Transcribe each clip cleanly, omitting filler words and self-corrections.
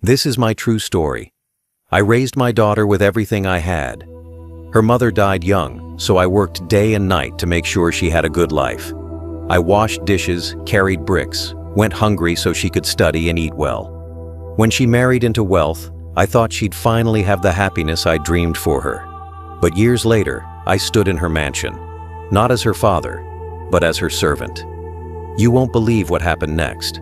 This is my true story. I raised my daughter with everything I had. Her mother died young, so I worked day and night to make sure she had a good life. I washed dishes, carried bricks, went hungry so she could study and eat well. When she married into wealth, I thought she'd finally have the happiness I dreamed for her. But years later, I stood in her mansion, not as her father, but as her servant. You won't believe what happened next.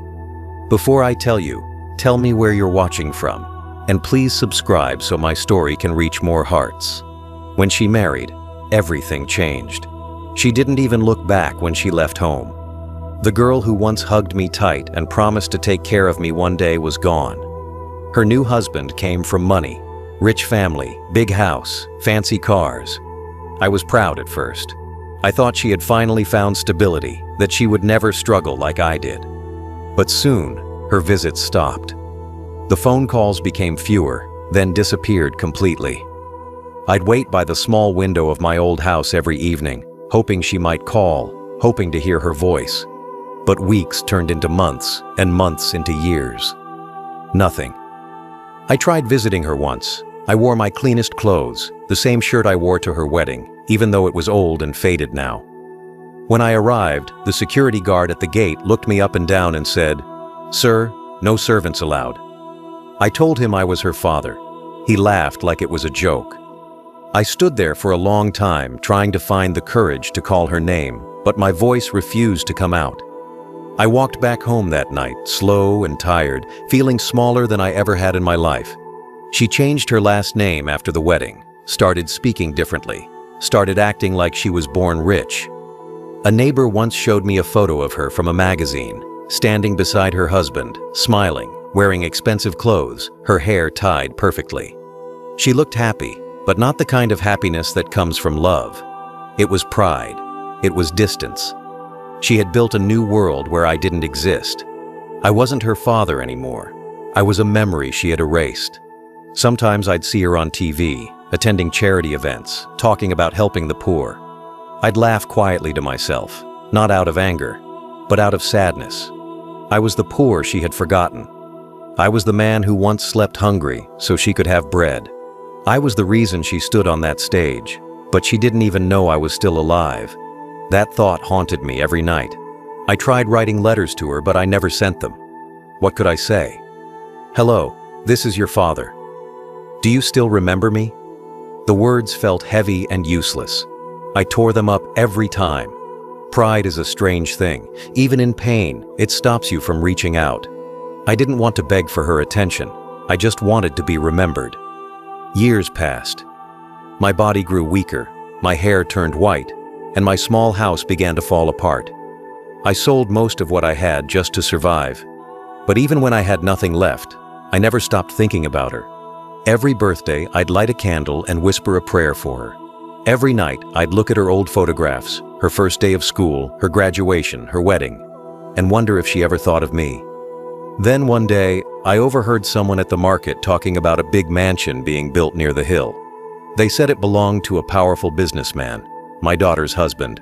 Before I tell you, tell me where you're watching from, and please subscribe so my story can reach more hearts. When she married, everything changed. She didn't even look back when she left home. The girl who once hugged me tight and promised to take care of me one day was gone. Her new husband came from money, rich family, big house, fancy cars. I was proud at first. I thought she had finally found stability, that she would never struggle like I did. But soon, her visits stopped. The phone calls became fewer, then disappeared completely. I'd wait by the small window of my old house every evening, hoping she might call, hoping to hear her voice. But weeks turned into months, and months into years. Nothing. I tried visiting her once. I wore my cleanest clothes, the same shirt I wore to her wedding, even though it was old and faded now. When I arrived, the security guard at the gate looked me up and down and said, "Sir, no servants allowed." I told him I was her father. He laughed like it was a joke. I stood there for a long time trying to find the courage to call her name, but my voice refused to come out. I walked back home that night, slow and tired, feeling smaller than I ever had in my life. She changed her last name after the wedding, started speaking differently, started acting like she was born rich. A neighbor once showed me a photo of her from a magazine, standing beside her husband, smiling, wearing expensive clothes, her hair tied perfectly. She looked happy, but not the kind of happiness that comes from love. It was pride. It was distance. She had built a new world where I didn't exist. I wasn't her father anymore. I was a memory she had erased. Sometimes I'd see her on TV, attending charity events, talking about helping the poor. I'd laugh quietly to myself, not out of anger, but out of sadness. I was the poor she had forgotten. I was the man who once slept hungry so she could have bread. I was the reason she stood on that stage, but she didn't even know I was still alive. That thought haunted me every night. I tried writing letters to her, but I never sent them. What could I say? "Hello, this is your father. Do you still remember me?" The words felt heavy and useless. I tore them up every time. Pride is a strange thing. Even in pain, it stops you from reaching out. I didn't want to beg for her attention. I just wanted to be remembered. Years passed. My body grew weaker, my hair turned white, and my small house began to fall apart. I sold most of what I had just to survive. But even when I had nothing left, I never stopped thinking about her. Every birthday, I'd light a candle and whisper a prayer for her. Every night, I'd look at her old photographs, her first day of school, her graduation, her wedding, and wonder if she ever thought of me. Then one day, I overheard someone at the market talking about a big mansion being built near the hill. They said it belonged to a powerful businessman, my daughter's husband.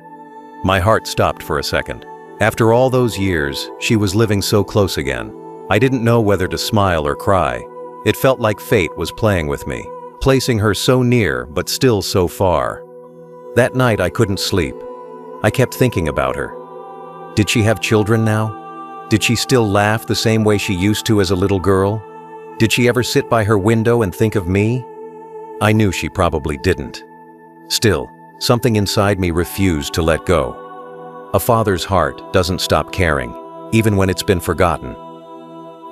My heart stopped for a second. After all those years, she was living so close again. I didn't know whether to smile or cry. It felt like fate was playing with me, placing her so near but still so far. That night I couldn't sleep. I kept thinking about her. Did she have children now? Did she still laugh the same way she used to as a little girl? Did she ever sit by her window and think of me? I knew she probably didn't. Still, something inside me refused to let go. A father's heart doesn't stop caring, even when it's been forgotten.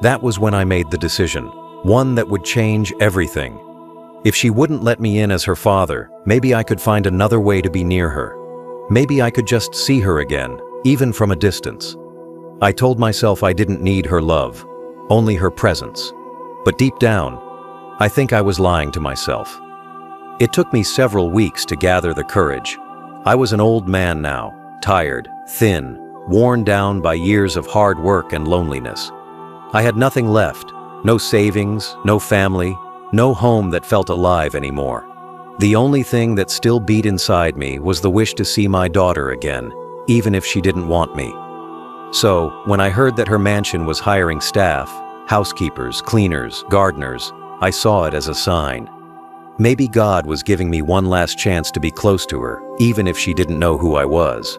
That was when I made the decision, one that would change everything. If she wouldn't let me in as her father, maybe I could find another way to be near her. Maybe I could just see her again, even from a distance. I told myself I didn't need her love, only her presence. But deep down, I think I was lying to myself. It took me several weeks to gather the courage. I was an old man now, tired, thin, worn down by years of hard work and loneliness. I had nothing left, no savings, no family, no home that felt alive anymore. The only thing that still beat inside me was the wish to see my daughter again, even if she didn't want me. So, when I heard that her mansion was hiring staff, Housekeepers, cleaners, gardeners. I saw it as a sign. Maybe God was giving me one last chance to be close to her, even if she didn't know who I was.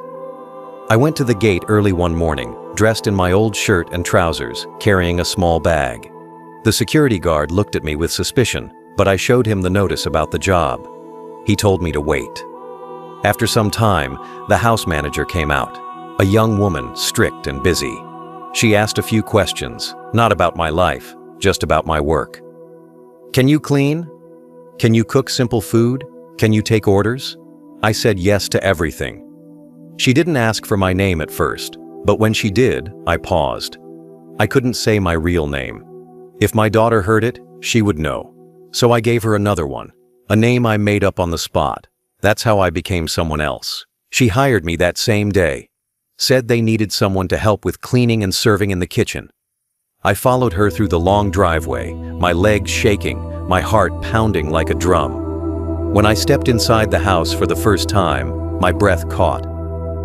I went to the gate early one morning, dressed in my old shirt and trousers, carrying a small bag. The security guard looked at me with suspicion, but I showed him the notice about the job. He told me to wait. After some time, the house manager came out, a young woman, strict and busy. She asked a few questions, not about my life, just about my work. "Can you clean? Can you cook simple food? Can you take orders?" I said yes to everything. She didn't ask for my name at first, but when she did, I paused. I couldn't say my real name. If my daughter heard it, she would know. So I gave her another one, a name I made up on the spot. That's how I became someone else. She hired me that same day, said they needed someone to help with cleaning and serving in the kitchen. I followed her through the long driveway, my legs shaking, my heart pounding like a drum. When I stepped inside the house for the first time, my breath caught.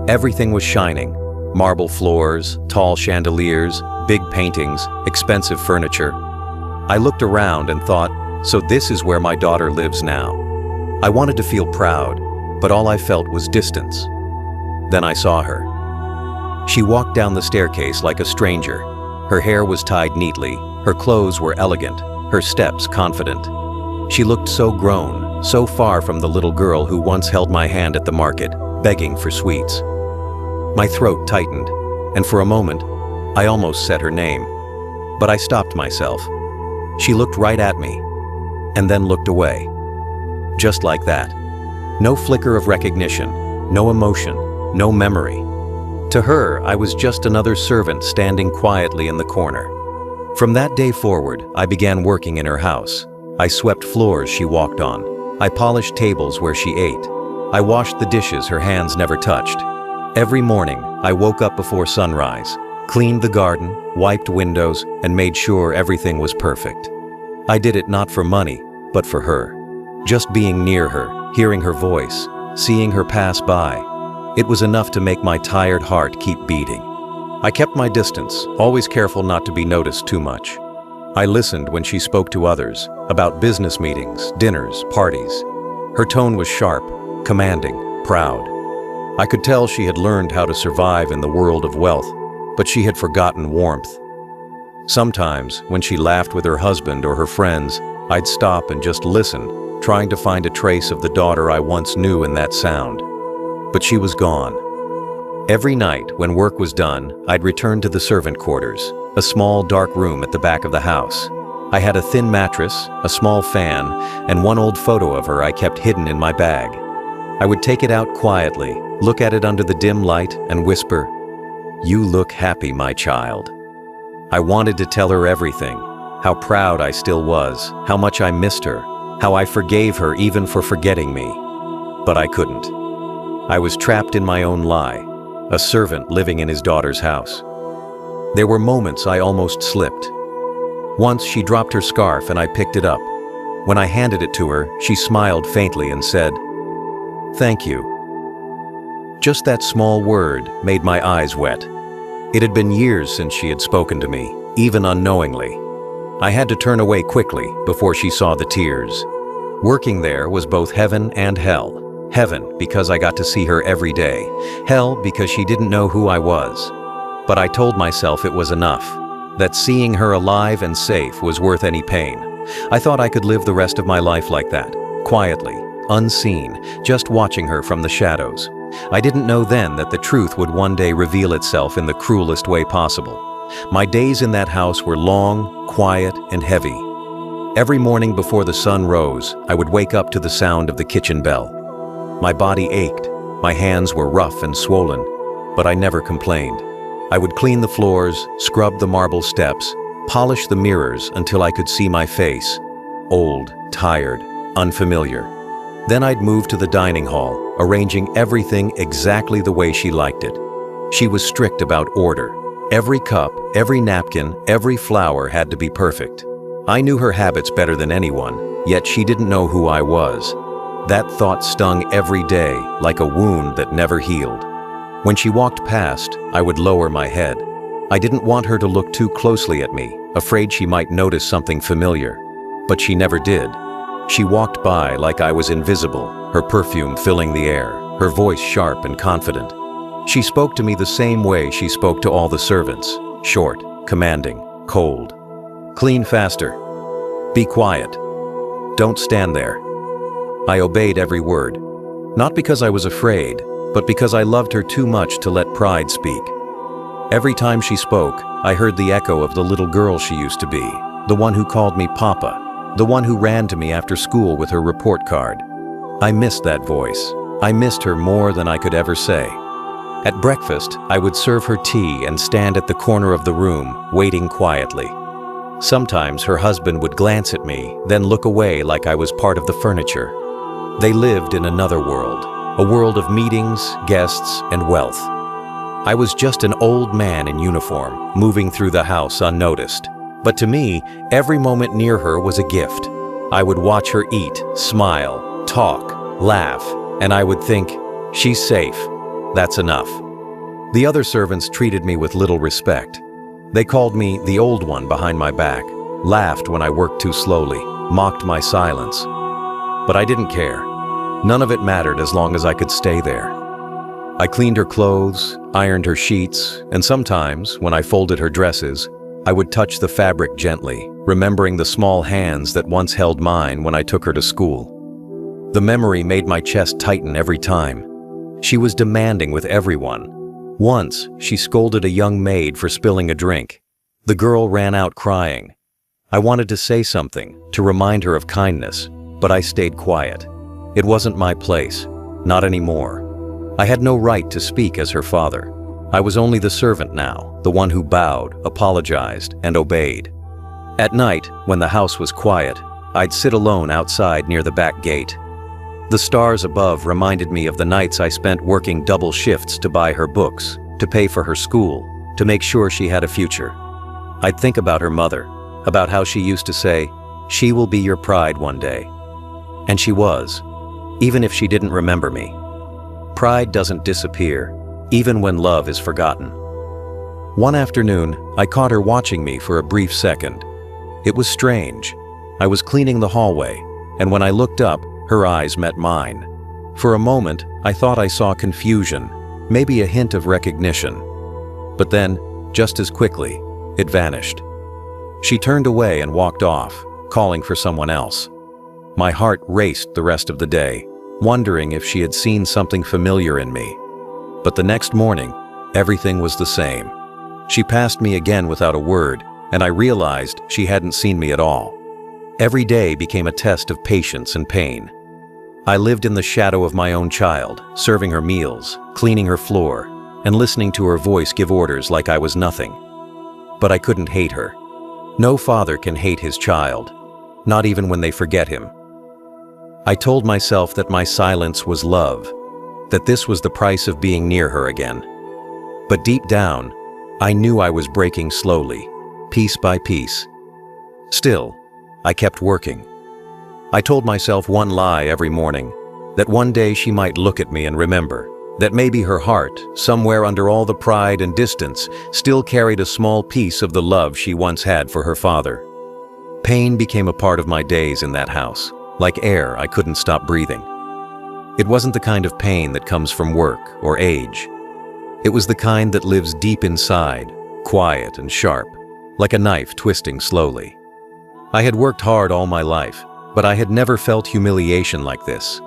Everything was shining. Marble floors, tall chandeliers, big paintings, expensive furniture. I looked around and thought, so this is where my daughter lives now. I wanted to feel proud, but all I felt was distance. Then I saw her. She walked down the staircase like a stranger. Her hair was tied neatly, her clothes were elegant, her steps confident. She looked so grown, so far from the little girl who once held my hand at the market, begging for sweets. My throat tightened, and for a moment, I almost said her name. But I stopped myself. She looked right at me, and then looked away. Just like that. No flicker of recognition, no emotion, no memory. To her, I was just another servant standing quietly in the corner. From that day forward, I began working in her house. I swept floors she walked on. I polished tables where she ate. I washed the dishes her hands never touched. Every morning, I woke up before sunrise, cleaned the garden, wiped windows, and made sure everything was perfect. I did it not for money, but for her. Just being near her, hearing her voice, seeing her pass by, it was enough to make my tired heart keep beating. I kept my distance, always careful not to be noticed too much. I listened when she spoke to others, about business meetings, dinners, parties. Her tone was sharp, commanding, proud. I could tell she had learned how to survive in the world of wealth, but she had forgotten warmth. Sometimes, when she laughed with her husband or her friends, I'd stop and just listen, trying to find a trace of the daughter I once knew in that sound. But she was gone. Every night, when work was done, I'd return to the servant quarters, a small dark room at the back of the house. I had a thin mattress, a small fan, and one old photo of her I kept hidden in my bag. I would take it out quietly, look at it under the dim light, and whisper, "You look happy, my child." I wanted to tell her everything, how proud I still was, how much I missed her, how I forgave her even for forgetting me. But I couldn't. I was trapped in my own lie, a servant living in his daughter's house. There were moments I almost slipped. Once she dropped her scarf and I picked it up. When I handed it to her, she smiled faintly and said, "Thank you." Just that small word made my eyes wet. It had been years since she had spoken to me, even unknowingly. I had to turn away quickly before she saw the tears. Working there was both heaven and hell. Heaven because I got to see her every day. Hell because she didn't know who I was. But I told myself it was enough, that seeing her alive and safe was worth any pain. I thought I could live the rest of my life like that, quietly, unseen, just watching her from the shadows. I didn't know then that the truth would one day reveal itself in the cruelest way possible. My days in that house were long, quiet, and heavy. Every morning before the sun rose, I would wake up to the sound of the kitchen bell. My body ached, my hands were rough and swollen, but I never complained. I would clean the floors, scrub the marble steps, polish the mirrors until I could see my face, old, tired, unfamiliar. Then I'd move to the dining hall, arranging everything exactly the way she liked it. She was strict about order. Every cup, every napkin, every flower had to be perfect. I knew her habits better than anyone, yet she didn't know who I was. That thought stung every day, like a wound that never healed. When she walked past, I would lower my head. I didn't want her to look too closely at me, afraid she might notice something familiar. But she never did. She walked by like I was invisible, her perfume filling the air, her voice sharp and confident. She spoke to me the same way she spoke to all the servants, short, commanding, cold. Clean faster. Be quiet. Don't stand there. I obeyed every word, not because I was afraid, but because I loved her too much to let pride speak. Every time she spoke, I heard the echo of the little girl she used to be, the one who called me Papa, the one who ran to me after school with her report card. I missed that voice. I missed her more than I could ever say. At breakfast, I would serve her tea and stand at the corner of the room, waiting quietly. Sometimes her husband would glance at me, then look away like I was part of the furniture. They lived in another world, a world of meetings, guests, and wealth. I was just an old man in uniform, moving through the house unnoticed. But to me, every moment near her was a gift. I would watch her eat, smile, talk, laugh, and I would think, she's safe. That's enough. The other servants treated me with little respect. They called me the old one behind my back, laughed when I worked too slowly, mocked my silence. But I didn't care. None of it mattered as long as I could stay there. I cleaned her clothes, ironed her sheets, and sometimes, when I folded her dresses, I would touch the fabric gently, remembering the small hands that once held mine when I took her to school. The memory made my chest tighten every time. She was demanding with everyone. Once, she scolded a young maid for spilling a drink. The girl ran out crying. I wanted to say something, to remind her of kindness, but I stayed quiet. It wasn't my place, not anymore. I had no right to speak as her father. I was only the servant now, the one who bowed, apologized, and obeyed. At night, when the house was quiet, I'd sit alone outside near the back gate. The stars above reminded me of the nights I spent working double shifts to buy her books, to pay for her school, to make sure she had a future. I'd think about her mother, about how she used to say, "She will be your pride one day." And she was, even if she didn't remember me. Pride doesn't disappear, even when love is forgotten. One afternoon, I caught her watching me for a brief second. It was strange. I was cleaning the hallway, and when I looked up, her eyes met mine. For a moment, I thought I saw confusion, maybe a hint of recognition. But then, just as quickly, it vanished. She turned away and walked off, calling for someone else. My heart raced the rest of the day, wondering if she had seen something familiar in me. But the next morning, everything was the same. She passed me again without a word, and I realized she hadn't seen me at all. Every day became a test of patience and pain. I lived in the shadow of my own child, serving her meals, cleaning her floor, and listening to her voice give orders like I was nothing. But I couldn't hate her. No father can hate his child, not even when they forget him. I told myself that my silence was love, that this was the price of being near her again. But deep down, I knew I was breaking slowly, piece by piece. Still, I kept working. I told myself one lie every morning, that one day she might look at me and remember, that maybe her heart, somewhere under all the pride and distance, still carried a small piece of the love she once had for her father. Pain became a part of my days in that house, like air I couldn't stop breathing. It wasn't the kind of pain that comes from work or age. It was the kind that lives deep inside, quiet and sharp, like a knife twisting slowly. I had worked hard all my life, but I had never felt humiliation like this.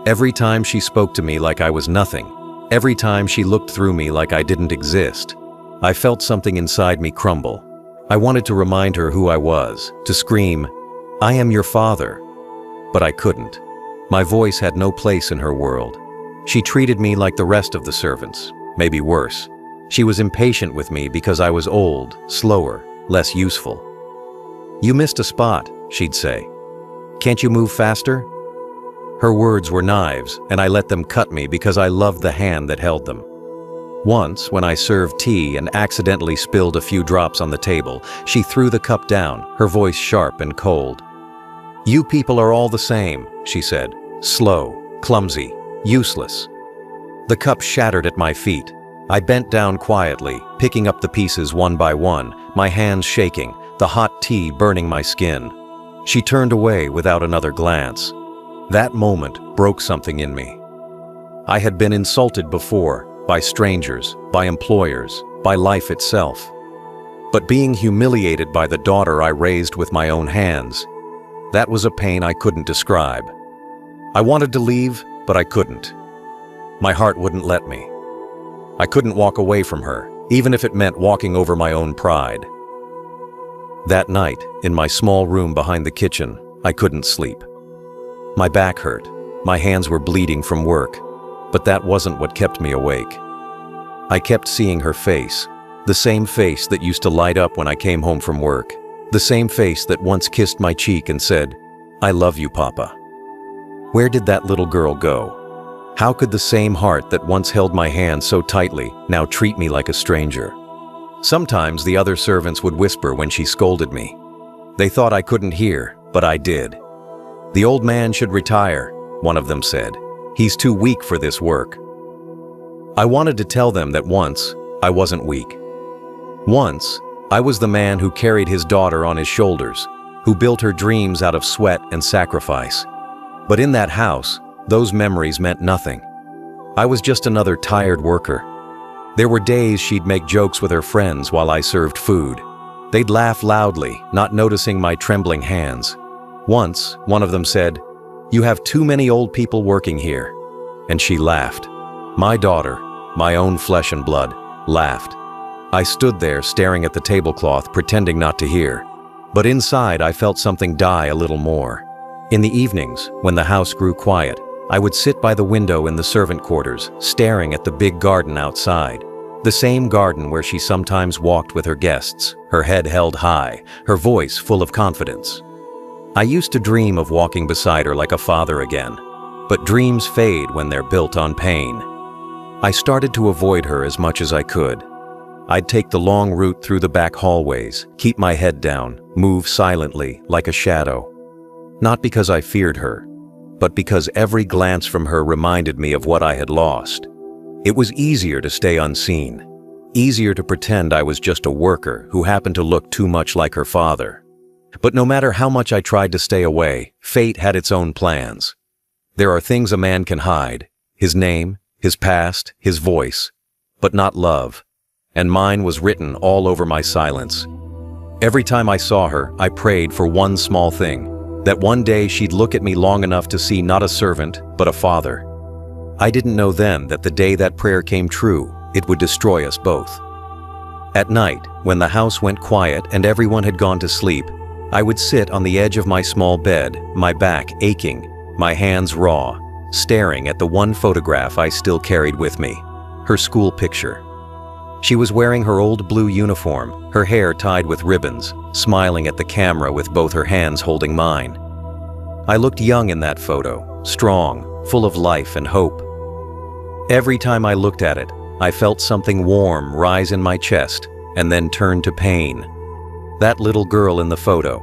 Every time she spoke to me like I was nothing, every time she looked through me like I didn't exist, I felt something inside me crumble. I wanted to remind her who I was, to scream, "I am your father." But I couldn't. My voice had no place in her world. She treated me like the rest of the servants, maybe worse. She was impatient with me because I was old, slower, less useful. "You missed a spot," she'd say. "Can't you move faster?" Her words were knives, and I let them cut me because I loved the hand that held them. Once, when I served tea and accidentally spilled a few drops on the table, she threw the cup down, her voice sharp and cold. "You people are all the same," she said, "slow, clumsy, useless." The cup shattered at my feet. I bent down quietly, picking up the pieces one by one, my hands shaking, the hot tea burning my skin. She turned away without another glance. That moment broke something in me. I had been insulted before, by strangers, by employers, by life itself. But being humiliated by the daughter I raised with my own hands, that was a pain I couldn't describe. I wanted to leave, but I couldn't. My heart wouldn't let me. I couldn't walk away from her, even if it meant walking over my own pride. That night, in my small room behind the kitchen, I couldn't sleep. My back hurt, my hands were bleeding from work, but that wasn't what kept me awake. I kept seeing her face, the same face that used to light up when I came home from work, the same face that once kissed my cheek and said, "I love you, Papa." Where did that little girl go? How could the same heart that once held my hand so tightly now treat me like a stranger? Sometimes the other servants would whisper when she scolded me. They thought I couldn't hear, but I did. "The old man should retire," one of them said. "He's too weak for this work." I wanted to tell them that once, I wasn't weak. Once, I was the man who carried his daughter on his shoulders, who built her dreams out of sweat and sacrifice. But in that house, those memories meant nothing. I was just another tired worker. There were days she'd make jokes with her friends while I served food. They'd laugh loudly, not noticing my trembling hands. Once, one of them said, "You have too many old people working here." And she laughed. My daughter, my own flesh and blood, laughed. I stood there staring at the tablecloth, pretending not to hear. But inside, I felt something die a little more. In the evenings, when the house grew quiet, I would sit by the window in the servant quarters, staring at the big garden outside. The same garden where she sometimes walked with her guests, her head held high, her voice full of confidence. I used to dream of walking beside her like a father again, but dreams fade when they're built on pain. I started to avoid her as much as I could. I'd take the long route through the back hallways, keep my head down, move silently, like a shadow. Not because I feared her, but because every glance from her reminded me of what I had lost. It was easier to stay unseen, easier to pretend I was just a worker who happened to look too much like her father. But no matter how much I tried to stay away, fate had its own plans. There are things a man can hide, his name, his past, his voice, but not love. And mine was written all over my silence. Every time I saw her, I prayed for one small thing, that one day she'd look at me long enough to see not a servant, but a father. I didn't know then that the day that prayer came true, it would destroy us both. At night, when the house went quiet and everyone had gone to sleep, I would sit on the edge of my small bed, my back aching, my hands raw, staring at the one photograph I still carried with me, her school picture. She was wearing her old blue uniform, her hair tied with ribbons, smiling at the camera with both her hands holding mine. I looked young in that photo, strong, full of life and hope. Every time I looked at it, I felt something warm rise in my chest and then turn to pain. That little girl in the photo,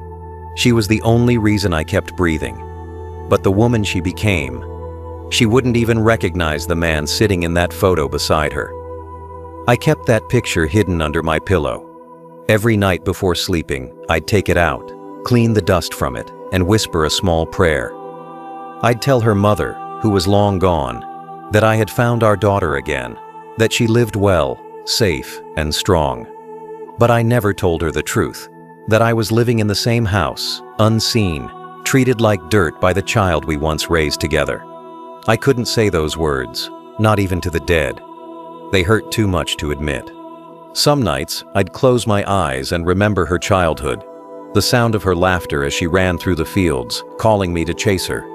she was the only reason I kept breathing. But the woman she became, she wouldn't even recognize the man sitting in that photo beside her. I kept that picture hidden under my pillow. Every night before sleeping, I'd take it out, clean the dust from it, and whisper a small prayer. I'd tell her mother, who was long gone, that I had found our daughter again, that she lived well, safe, and strong. But I never told her the truth, that I was living in the same house, unseen, treated like dirt by the child we once raised together. I couldn't say those words, not even to the dead. They hurt too much to admit. Some nights, I'd close my eyes and remember her childhood, the sound of her laughter as she ran through the fields, calling me to chase her.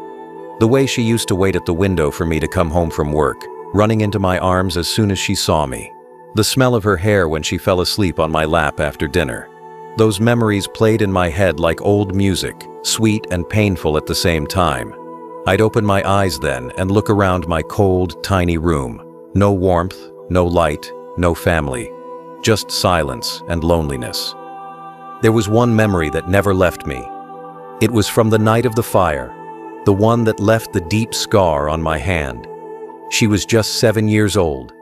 The way she used to wait at the window for me to come home from work, running into my arms as soon as she saw me. The smell of her hair when she fell asleep on my lap after dinner. Those memories played in my head like old music, sweet and painful at the same time. I'd open my eyes then and look around my cold, tiny room. No warmth, no light, no family, just silence and loneliness. There was one memory that never left me. It was from the night of the fire, the one that left the deep scar on my hand. She was just 7 years old.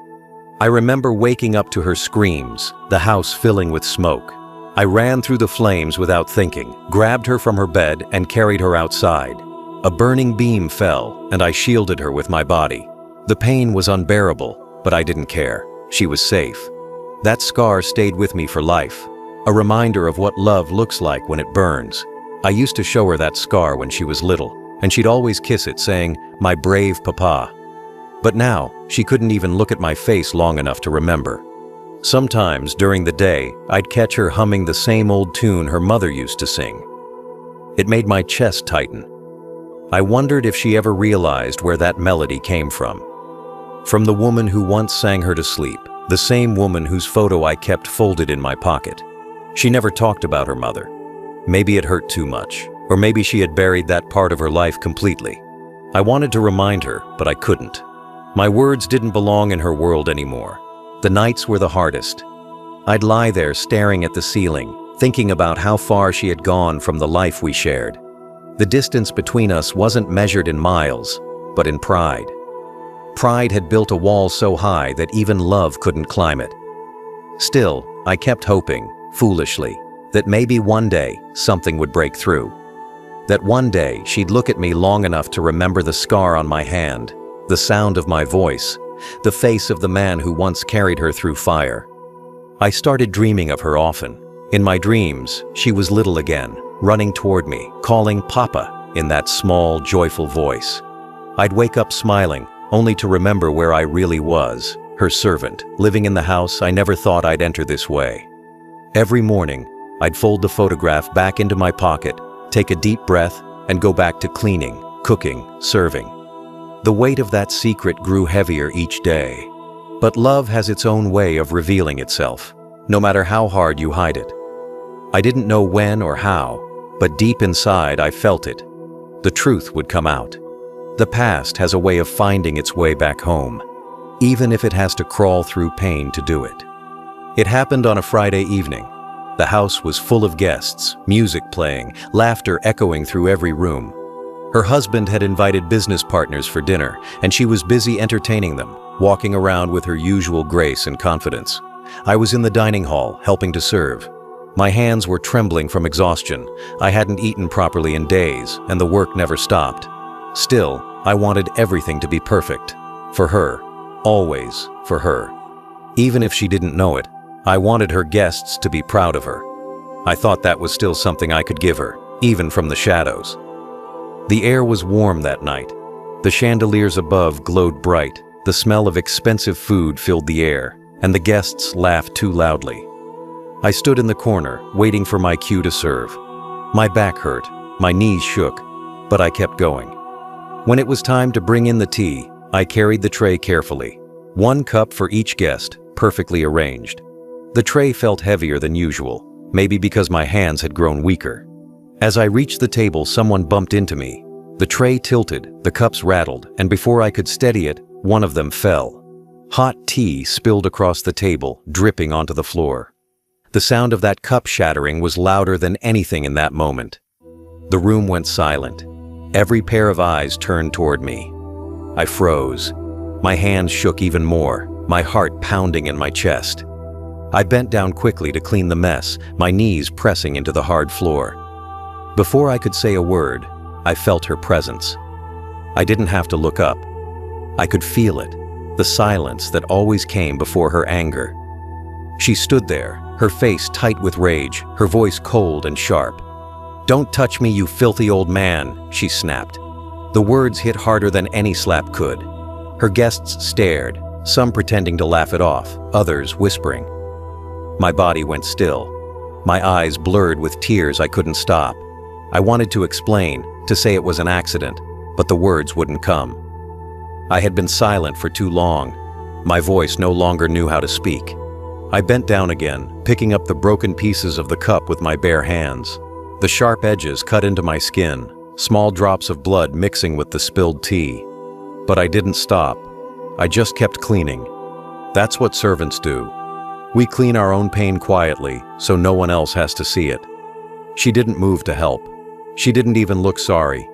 I remember waking up to her screams, the house filling with smoke. I ran through the flames without thinking, grabbed her from her bed and carried her outside. A burning beam fell, and I shielded her with my body. The pain was unbearable, but I didn't care. She was safe. That scar stayed with me for life, a reminder of what love looks like when it burns. I used to show her that scar when she was little, and she'd always kiss it, saying, "My brave papa." But now, she couldn't even look at my face long enough to remember. Sometimes, during the day, I'd catch her humming the same old tune her mother used to sing. It made my chest tighten. I wondered if she ever realized where that melody came from. From the woman who once sang her to sleep, the same woman whose photo I kept folded in my pocket. She never talked about her mother. Maybe it hurt too much, or maybe she had buried that part of her life completely. I wanted to remind her, but I couldn't. My words didn't belong in her world anymore. The nights were the hardest. I'd lie there staring at the ceiling, thinking about how far she had gone from the life we shared. The distance between us wasn't measured in miles, but in pride. Pride had built a wall so high that even love couldn't climb it. Still, I kept hoping, foolishly, that maybe one day something would break through. That one day she'd look at me long enough to remember the scar on my hand, the sound of my voice, the face of the man who once carried her through fire. I started dreaming of her often. In my dreams, she was little again, running toward me, calling Papa in that small, joyful voice. I'd wake up smiling, only to remember where I really was, her servant, living in the house I never thought I'd enter this way. Every morning, I'd fold the photograph back into my pocket, take a deep breath, and go back to cleaning, cooking, serving. The weight of that secret grew heavier each day. But love has its own way of revealing itself, no matter how hard you hide it. I didn't know when or how, but deep inside I felt it. The truth would come out. The past has a way of finding its way back home, even if it has to crawl through pain to do it. It happened on a Friday evening. The house was full of guests, music playing, laughter echoing through every room. Her husband had invited business partners for dinner, and she was busy entertaining them, walking around with her usual grace and confidence. I was in the dining hall, helping to serve. My hands were trembling from exhaustion. I hadn't eaten properly in days, and the work never stopped. Still, I wanted everything to be perfect. For her. Always for her. Even if she didn't know it, I wanted her guests to be proud of her. I thought that was still something I could give her, even from the shadows. The air was warm that night. The chandeliers above glowed bright. The smell of expensive food filled the air, and the guests laughed too loudly. I stood in the corner, waiting for my cue to serve. My back hurt, my knees shook, but I kept going. When it was time to bring in the tea, I carried the tray carefully. 1 cup for each guest, perfectly arranged. The tray felt heavier than usual, maybe because my hands had grown weaker. As I reached the table, someone bumped into me. The tray tilted, the cups rattled, and before I could steady it, one of them fell. Hot tea spilled across the table, dripping onto the floor. The sound of that cup shattering was louder than anything in that moment. The room went silent. Every pair of eyes turned toward me. I froze. My hands shook even more, my heart pounding in my chest. I bent down quickly to clean the mess, my knees pressing into the hard floor. Before I could say a word, I felt her presence. I didn't have to look up. I could feel it, the silence that always came before her anger. She stood there, her face tight with rage, her voice cold and sharp. "Don't touch me, you filthy old man," she snapped. The words hit harder than any slap could. Her guests stared, some pretending to laugh it off, others whispering. My body went still. My eyes blurred with tears I couldn't stop. I wanted to explain, to say it was an accident, but the words wouldn't come. I had been silent for too long. My voice no longer knew how to speak. I bent down again, picking up the broken pieces of the cup with my bare hands. The sharp edges cut into my skin, small drops of blood mixing with the spilled tea. But I didn't stop. I just kept cleaning. That's what servants do. We clean our own pain quietly, so no one else has to see it. She didn't move to help. She didn't even look sorry.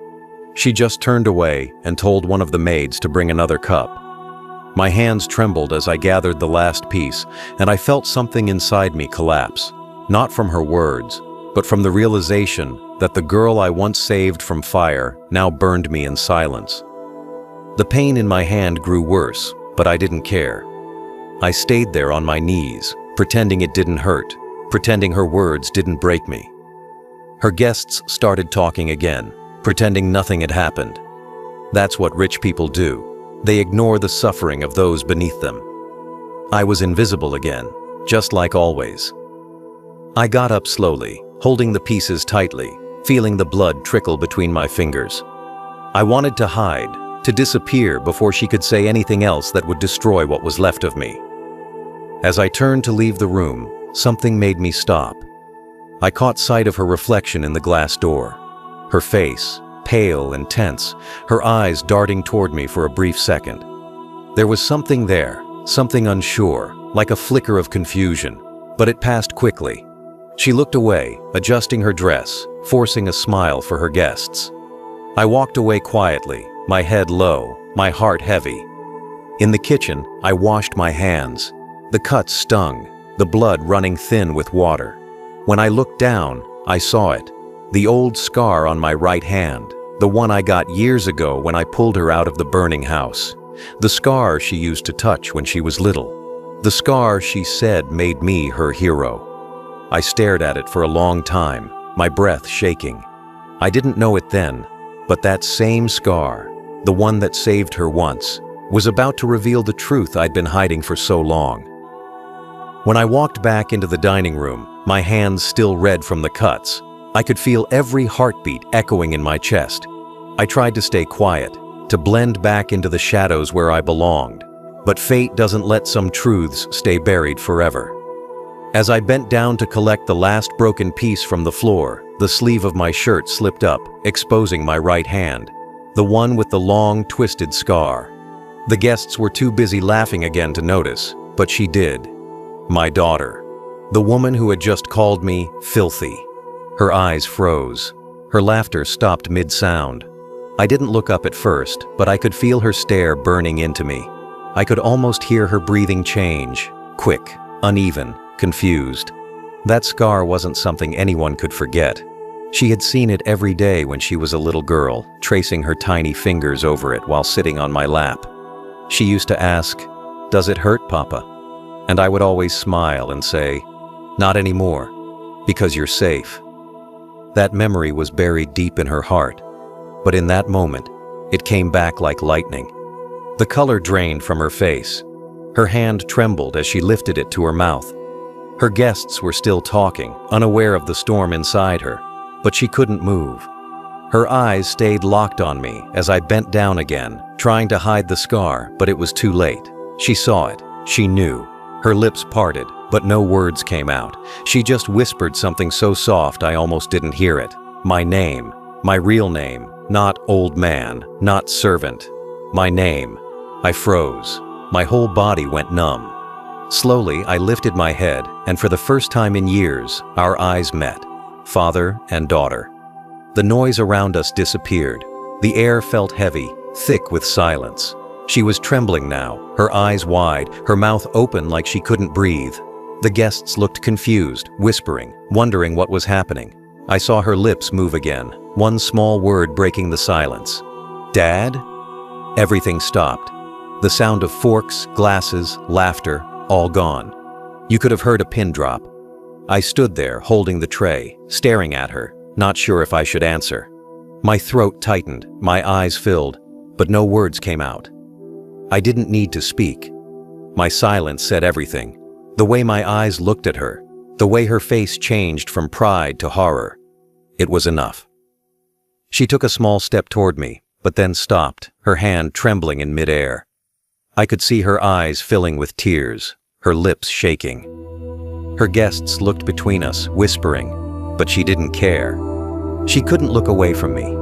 She just turned away and told one of the maids to bring another cup. My hands trembled as I gathered the last piece, and I felt something inside me collapse, not from her words, but from the realization that the girl I once saved from fire now burned me in silence. The pain in my hand grew worse, but I didn't care. I stayed there on my knees, pretending it didn't hurt, pretending her words didn't break me. Her guests started talking again, pretending nothing had happened. That's what rich people do. They ignore the suffering of those beneath them. I was invisible again, just like always. I got up slowly, holding the pieces tightly, feeling the blood trickle between my fingers. I wanted to hide, to disappear before she could say anything else that would destroy what was left of me. As I turned to leave the room, something made me stop. I caught sight of her reflection in the glass door. Her face, pale and tense, her eyes darting toward me for a brief second. There was something there, something unsure, like a flicker of confusion, but it passed quickly. She looked away, adjusting her dress, forcing a smile for her guests. I walked away quietly, my head low, my heart heavy. In the kitchen, I washed my hands. The cuts stung, the blood running thin with water. When I looked down, I saw it. The old scar on my right hand, the one I got years ago when I pulled her out of the burning house. The scar she used to touch when she was little. The scar she said made me her hero. I stared at it for a long time, my breath shaking. I didn't know it then, but that same scar, the one that saved her once, was about to reveal the truth I'd been hiding for so long. When I walked back into the dining room, my hands still red from the cuts, I could feel every heartbeat echoing in my chest. I tried to stay quiet, to blend back into the shadows where I belonged, but fate doesn't let some truths stay buried forever. As I bent down to collect the last broken piece from the floor, the sleeve of my shirt slipped up, exposing my right hand, the one with the long, twisted scar. The guests were too busy laughing again to notice, but she did. My daughter, the woman who had just called me filthy. Her eyes froze. Her laughter stopped mid-sound. I didn't look up at first, but I could feel her stare burning into me. I could almost hear her breathing change, quick, uneven, confused. That scar wasn't something anyone could forget. She had seen it every day when she was a little girl, tracing her tiny fingers over it while sitting on my lap. She used to ask, "Does it hurt, Papa?" And I would always smile and say, "Not anymore, because you're safe." That memory was buried deep in her heart, but in that moment, it came back like lightning. The color drained from her face. Her hand trembled as she lifted it to her mouth. Her guests were still talking, unaware of the storm inside her, but she couldn't move. Her eyes stayed locked on me as I bent down again, trying to hide the scar, but it was too late. She saw it. She knew. Her lips parted, but no words came out. She just whispered something so soft I almost didn't hear it. My name. My real name. Not old man. Not servant. My name. I froze. My whole body went numb. Slowly, I lifted my head, and for the first time in years, our eyes met. Father and daughter. The noise around us disappeared. The air felt heavy, thick with silence. She was trembling now, her eyes wide, her mouth open like she couldn't breathe. The guests looked confused, whispering, wondering what was happening. I saw her lips move again, one small word breaking the silence. "Dad?" Everything stopped. The sound of forks, glasses, laughter, all gone. You could have heard a pin drop. I stood there, holding the tray, staring at her, not sure if I should answer. My throat tightened, my eyes filled, but no words came out. I didn't need to speak. My silence said everything. The way my eyes looked at her, the way her face changed from pride to horror. It was enough. She took a small step toward me, but then stopped, her hand trembling in midair. I could see her eyes filling with tears, her lips shaking. Her guests looked between us, whispering, but she didn't care. She couldn't look away from me.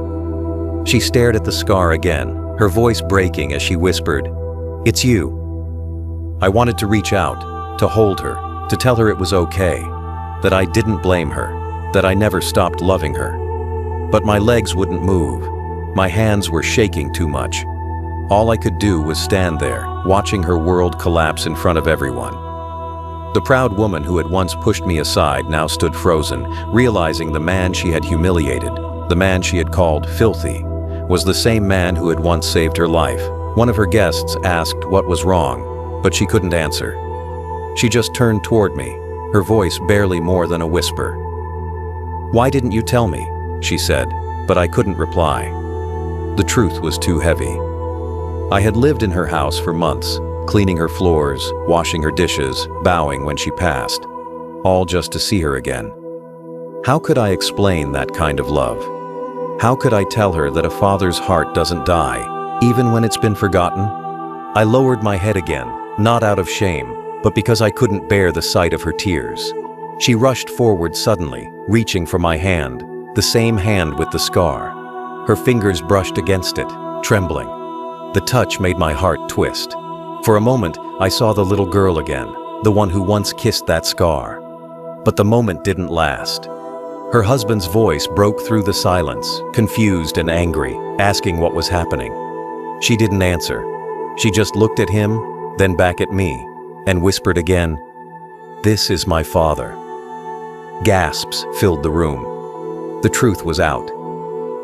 She stared at the scar again, her voice breaking as she whispered, "It's you." I wanted to reach out, to hold her, to tell her it was okay, that I didn't blame her, that I never stopped loving her. But my legs wouldn't move. My hands were shaking too much. All I could do was stand there, watching her world collapse in front of everyone. The proud woman who had once pushed me aside now stood frozen, realizing the man she had humiliated, the man she had called filthy, was the same man who had once saved her life. One of her guests asked what was wrong, but she couldn't answer. She just turned toward me, her voice barely more than a whisper. "Why didn't you tell me?" she said, but I couldn't reply. The truth was too heavy. I had lived in her house for months, cleaning her floors, washing her dishes, bowing when she passed, all just to see her again. How could I explain that kind of love? How could I tell her that a father's heart doesn't die, even when it's been forgotten? I lowered my head again, not out of shame, but because I couldn't bear the sight of her tears. She rushed forward suddenly, reaching for my hand, the same hand with the scar. Her fingers brushed against it, trembling. The touch made my heart twist. For a moment, I saw the little girl again, the one who once kissed that scar. But the moment didn't last. Her husband's voice broke through the silence, confused and angry, asking what was happening. She didn't answer. She just looked at him, then back at me, and whispered again, "This is my father." Gasps filled the room. The truth was out.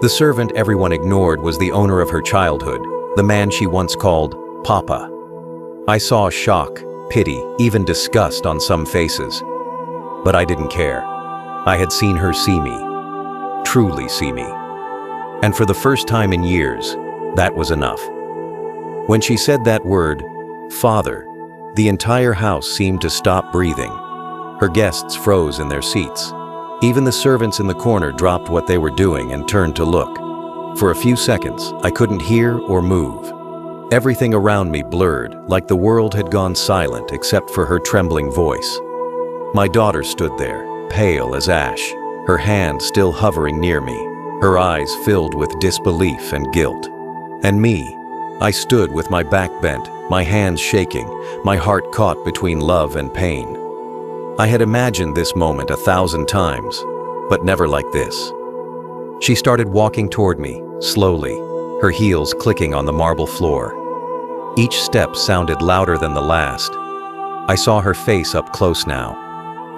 The servant everyone ignored was the owner of her childhood, the man she once called Papa. I saw shock, pity, even disgust on some faces. But I didn't care. I had seen her see me, truly see me. And for the first time in years, that was enough. When she said that word, "Father," the entire house seemed to stop breathing. Her guests froze in their seats. Even the servants in the corner dropped what they were doing and turned to look. For a few seconds, I couldn't hear or move. Everything around me blurred, like the world had gone silent except for her trembling voice. My daughter stood there, pale as ash, her hand still hovering near me, her eyes filled with disbelief and guilt. And me, I stood with my back bent, my hands shaking, my heart caught between love and pain. I had imagined this moment 1,000 times, but never like this. She started walking toward me, slowly, her heels clicking on the marble floor. Each step sounded louder than the last. I saw her face up close now.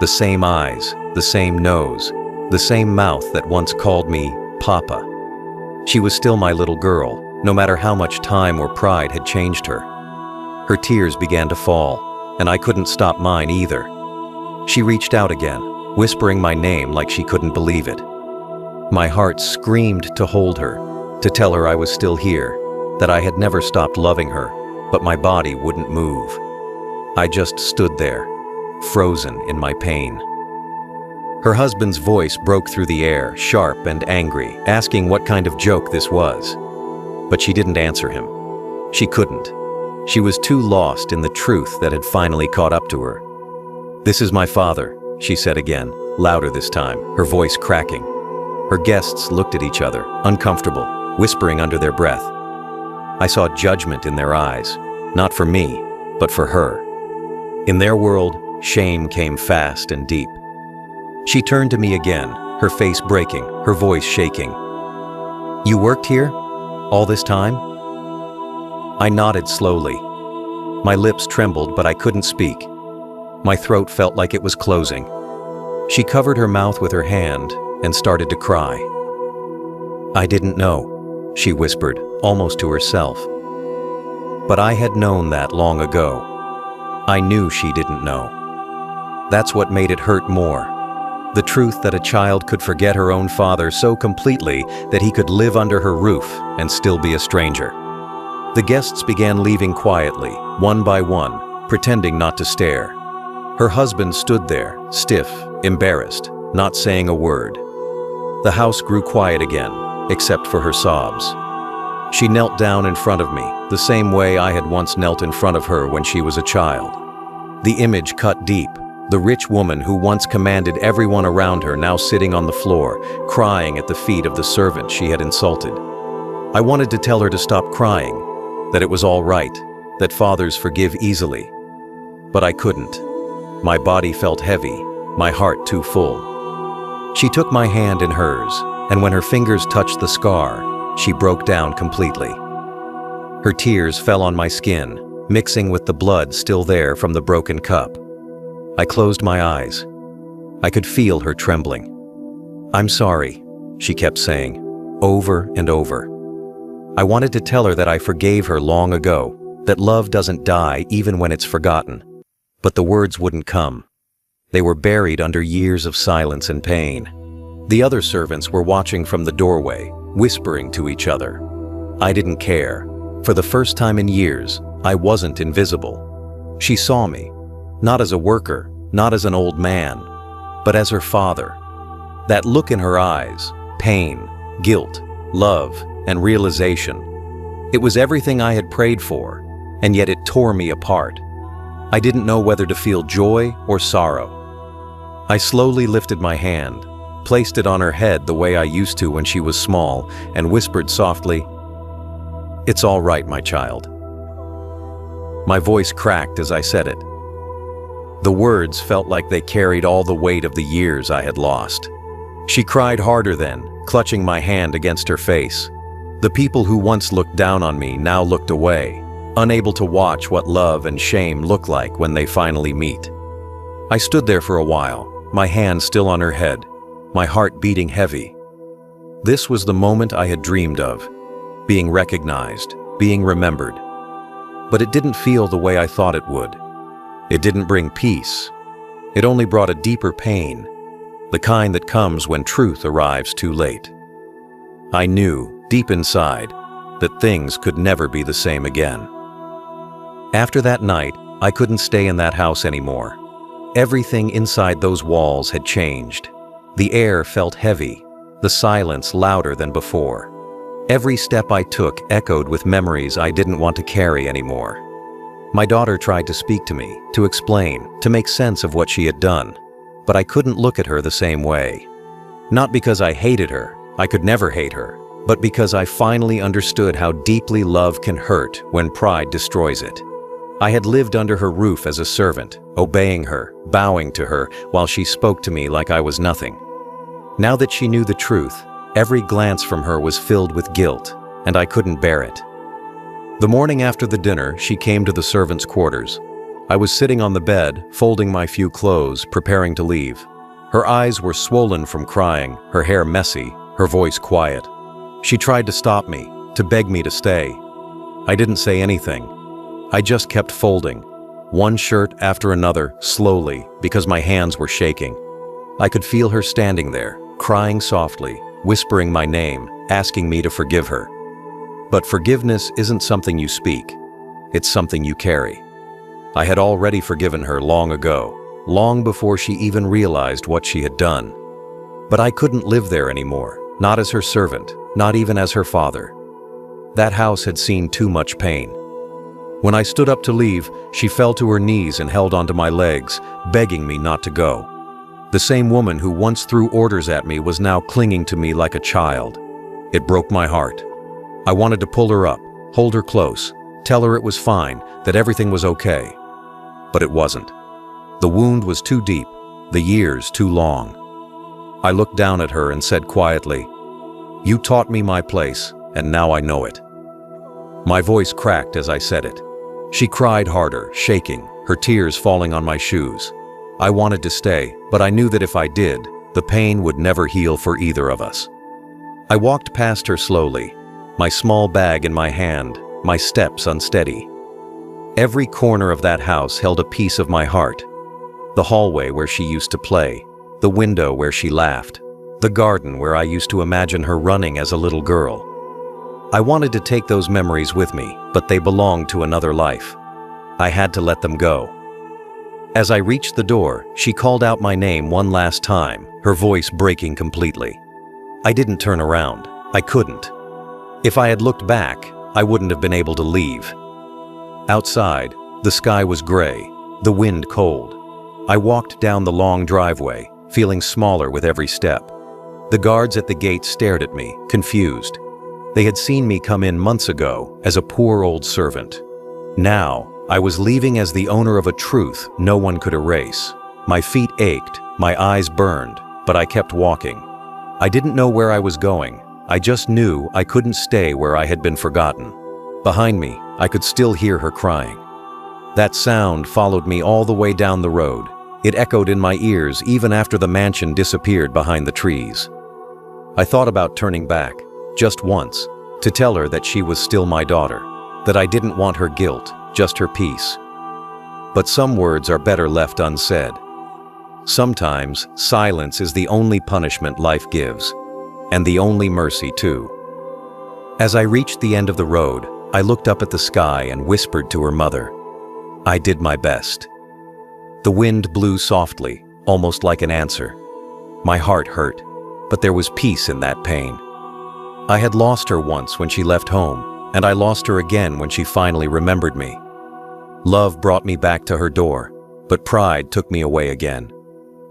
The same eyes, the same nose, the same mouth that once called me Papa. She was still my little girl, no matter how much time or pride had changed her. Her tears began to fall, and I couldn't stop mine either. She reached out again, whispering my name like she couldn't believe it. My heart screamed to hold her, to tell her I was still here, that I had never stopped loving her, but my body wouldn't move. I just stood there, frozen in my pain. Her husband's voice broke through the air, sharp and angry, asking what kind of joke this was. But she didn't answer him. She couldn't. She was too lost in the truth that had finally caught up to her. "This is my father," she said again, louder this time, her voice cracking. Her guests looked at each other, uncomfortable, whispering under their breath. I saw judgment in their eyes, not for me, but for her. In their world, shame came fast and deep. She turned to me again, her face breaking, her voice shaking. "You worked here? All this time?" I nodded slowly. My lips trembled, but I couldn't speak. My throat felt like it was closing. She covered her mouth with her hand and started to cry. "I didn't know," she whispered, almost to herself. But I had known that long ago. I knew she didn't know. That's what made it hurt more. The truth that a child could forget her own father so completely that he could live under her roof and still be a stranger. The guests began leaving quietly, one by one, pretending not to stare. Her husband stood there, stiff, embarrassed, not saying a word. The house grew quiet again, except for her sobs. She knelt down in front of me, the same way I had once knelt in front of her when she was a child. The image cut deep, the rich woman who once commanded everyone around her now sitting on the floor, crying at the feet of the servant she had insulted. I wanted to tell her to stop crying, that it was all right, that fathers forgive easily. But I couldn't. My body felt heavy, my heart too full. She took my hand in hers, and when her fingers touched the scar, she broke down completely. Her tears fell on my skin, mixing with the blood still there from the broken cup. I closed my eyes. I could feel her trembling. "I'm sorry," she kept saying, over and over. I wanted to tell her that I forgave her long ago, that love doesn't die even when it's forgotten. But the words wouldn't come. They were buried under years of silence and pain. The other servants were watching from the doorway, whispering to each other. I didn't care. For the first time in years, I wasn't invisible. She saw me, not as a worker, not as an old man, but as her father. That look in her eyes, pain, guilt, love, and realization. It was everything I had prayed for, and yet it tore me apart. I didn't know whether to feel joy or sorrow. I slowly lifted my hand, placed it on her head the way I used to when she was small, and whispered softly, "It's all right, my child." My voice cracked as I said it. The words felt like they carried all the weight of the years I had lost. She cried harder then, clutching my hand against her face. The people who once looked down on me now looked away, unable to watch what love and shame look like when they finally meet. I stood there for a while, my hand still on her head, my heart beating heavy. This was the moment I had dreamed of, being recognized, being remembered. But it didn't feel the way I thought it would. It didn't bring peace. It only brought a deeper pain, the kind that comes when truth arrives too late. I knew, deep inside, that things could never be the same again. After that night, I couldn't stay in that house anymore. Everything inside those walls had changed. The air felt heavy, the silence louder than before. Every step I took echoed with memories I didn't want to carry anymore. My daughter tried to speak to me, to explain, to make sense of what she had done, but I couldn't look at her the same way. Not because I hated her, I could never hate her, but because I finally understood how deeply love can hurt when pride destroys it. I had lived under her roof as a servant, obeying her, bowing to her, while she spoke to me like I was nothing. Now that she knew the truth, every glance from her was filled with guilt, and I couldn't bear it. The morning after the dinner, she came to the servants' quarters. I was sitting on the bed, folding my few clothes, preparing to leave. Her eyes were swollen from crying, her hair messy, her voice quiet. She tried to stop me, to beg me to stay. I didn't say anything. I just kept folding, one shirt after another, slowly, because my hands were shaking. I could feel her standing there, crying softly, whispering my name, asking me to forgive her. But forgiveness isn't something you speak. It's something you carry. I had already forgiven her long ago, long before she even realized what she had done. But I couldn't live there anymore, not as her servant, not even as her father. That house had seen too much pain. When I stood up to leave, she fell to her knees and held onto my legs, begging me not to go. The same woman who once threw orders at me was now clinging to me like a child. It broke my heart. I wanted to pull her up, hold her close, tell her it was fine, that everything was okay. But it wasn't. The wound was too deep, the years too long. I looked down at her and said quietly, "You taught me my place, and now I know it." My voice cracked as I said it. She cried harder, shaking, her tears falling on my shoes. I wanted to stay, but I knew that if I did, the pain would never heal for either of us. I walked past her slowly, my small bag in my hand, my steps unsteady. Every corner of that house held a piece of my heart. The hallway where she used to play, the window where she laughed, the garden where I used to imagine her running as a little girl. I wanted to take those memories with me, but they belonged to another life. I had to let them go. As I reached the door, she called out my name one last time, her voice breaking completely. I didn't turn around. I couldn't. If I had looked back, I wouldn't have been able to leave. Outside, the sky was gray, the wind cold. I walked down the long driveway, feeling smaller with every step. The guards at the gate stared at me, confused. They had seen me come in months ago as a poor old servant. Now, I was leaving as the owner of a truth no one could erase. My feet ached, my eyes burned, but I kept walking. I didn't know where I was going. I just knew I couldn't stay where I had been forgotten. Behind me, I could still hear her crying. That sound followed me all the way down the road. It echoed in my ears even after the mansion disappeared behind the trees. I thought about turning back, just once, to tell her that she was still my daughter, that I didn't want her guilt, just her peace. But some words are better left unsaid. Sometimes, silence is the only punishment life gives, and the only mercy too. As I reached the end of the road, I looked up at the sky and whispered to her mother. I did my best. The wind blew softly, almost like an answer. My heart hurt, but there was peace in that pain. I had lost her once when she left home, and I lost her again when she finally remembered me. Love brought me back to her door, but pride took me away again.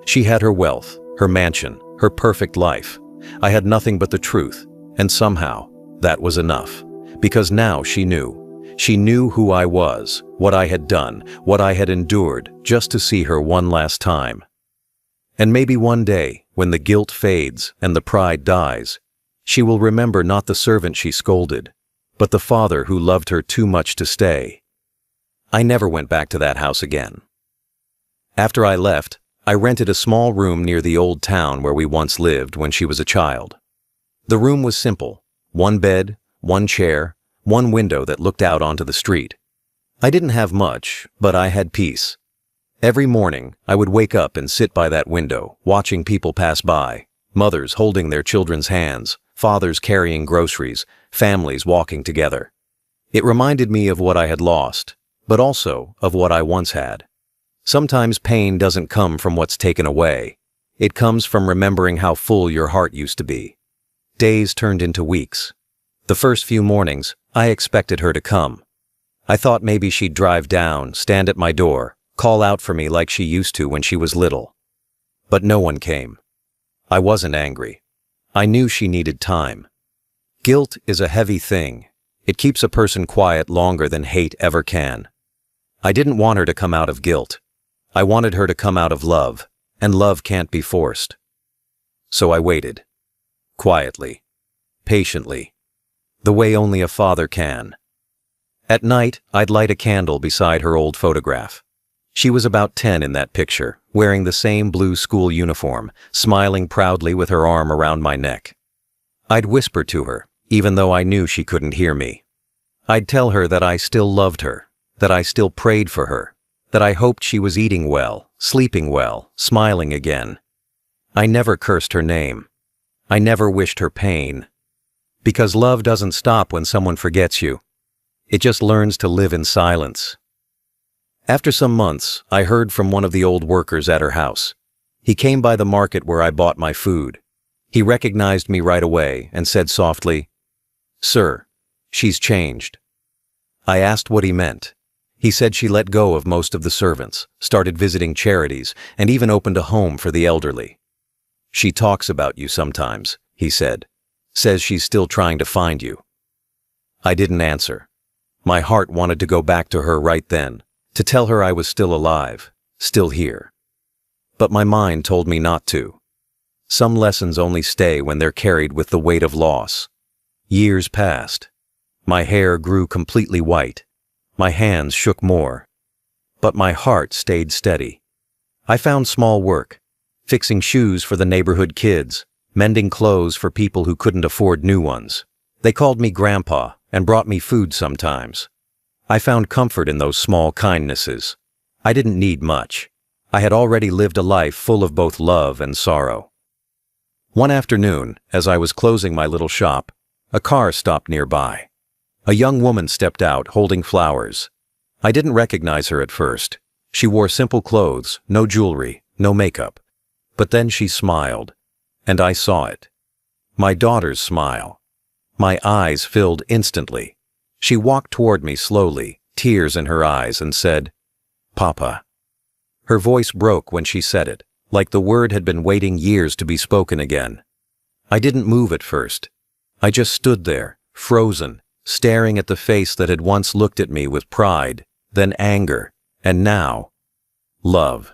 She had her wealth, her mansion, her perfect life. I had nothing but the truth, and somehow, that was enough. Because now she knew. She knew who I was, what I had done, what I had endured, just to see her one last time. And maybe one day, when the guilt fades and the pride dies, she will remember not the servant she scolded, but the father who loved her too much to stay. I never went back to that house again. After I left, I rented a small room near the old town where we once lived when she was a child. The room was simple: one bed, one chair, one window that looked out onto the street. I didn't have much, but I had peace. Every morning, I would wake up and sit by that window, watching people pass by, mothers holding their children's hands, fathers carrying groceries, families walking together. It reminded me of what I had lost, but also of what I once had. Sometimes pain doesn't come from what's taken away. It comes from remembering how full your heart used to be. Days turned into weeks. The first few mornings, I expected her to come. I thought maybe she'd drive down, stand at my door, call out for me like she used to when she was little. But no one came. I wasn't angry. I knew she needed time. Guilt is a heavy thing. It keeps a person quiet longer than hate ever can. I didn't want her to come out of guilt. I wanted her to come out of love, and love can't be forced. So I waited. Quietly. Patiently. The way only a father can. At night, I'd light a candle beside her old photograph. She was about 10 in that picture, wearing the same blue school uniform, smiling proudly with her arm around my neck. I'd whisper to her, even though I knew she couldn't hear me. I'd tell her that I still loved her, that I still prayed for her, that I hoped she was eating well, sleeping well, smiling again. I never cursed her name. I never wished her pain. Because love doesn't stop when someone forgets you. It just learns to live in silence. After some months, I heard from one of the old workers at her house. He came by the market where I bought my food. He recognized me right away and said softly, "Sir, she's changed." I asked what he meant. He said she let go of most of the servants, started visiting charities, and even opened a home for the elderly. "She talks about you sometimes," he said. "Says she's still trying to find you." I didn't answer. My heart wanted to go back to her right then, to tell her I was still alive, still here. But my mind told me not to. Some lessons only stay when they're carried with the weight of loss. Years passed. My hair grew completely white. My hands shook more. But my heart stayed steady. I found small work, fixing shoes for the neighborhood kids, mending clothes for people who couldn't afford new ones. They called me Grandpa and brought me food sometimes. I found comfort in those small kindnesses. I didn't need much. I had already lived a life full of both love and sorrow. One afternoon, as I was closing my little shop, a car stopped nearby. A young woman stepped out holding flowers. I didn't recognize her at first. She wore simple clothes, no jewelry, no makeup. But then she smiled. And I saw it. My daughter's smile. My eyes filled instantly. She walked toward me slowly, tears in her eyes, and said, "Papa." Her voice broke when she said it, like the word had been waiting years to be spoken again. I didn't move at first. I just stood there, frozen, staring at the face that had once looked at me with pride, then anger, and now, love.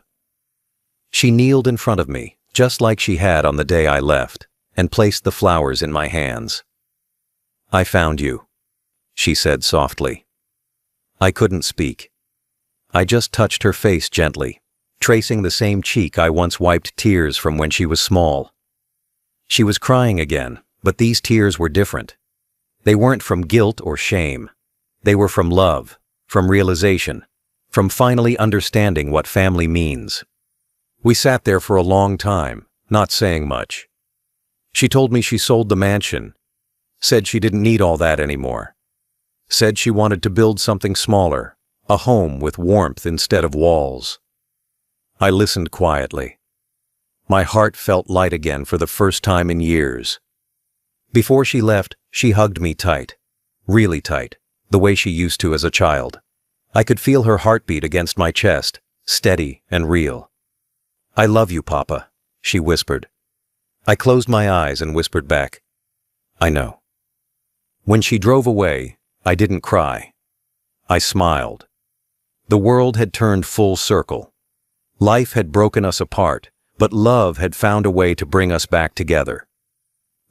She kneeled in front of me, just like she had on the day I left, and placed the flowers in my hands. "I found you," she said softly. I couldn't speak. I just touched her face gently, tracing the same cheek I once wiped tears from when she was small. She was crying again, but these tears were different. They weren't from guilt or shame. They were from love, from realization, from finally understanding what family means. We sat there for a long time, not saying much. She told me she sold the mansion, said she didn't need all that anymore, said she wanted to build something smaller, a home with warmth instead of walls. I listened quietly. My heart felt light again for the first time in years. Before she left, she hugged me tight, really tight, the way she used to as a child. I could feel her heartbeat against my chest, steady and real. I love you, Papa, she whispered. I closed my eyes and whispered back, I know. When she drove away, I didn't cry. I smiled. The world had turned full circle. Life had broken us apart, but love had found a way to bring us back together.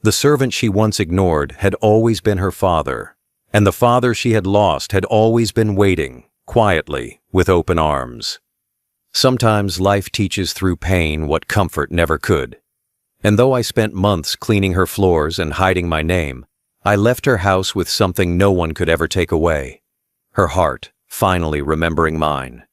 The servant she once ignored had always been her father, and the father she had lost had always been waiting, quietly, with open arms. Sometimes life teaches through pain what comfort never could. And though I spent months cleaning her floors and hiding my name, I left her house with something no one could ever take away. Her heart, finally remembering mine.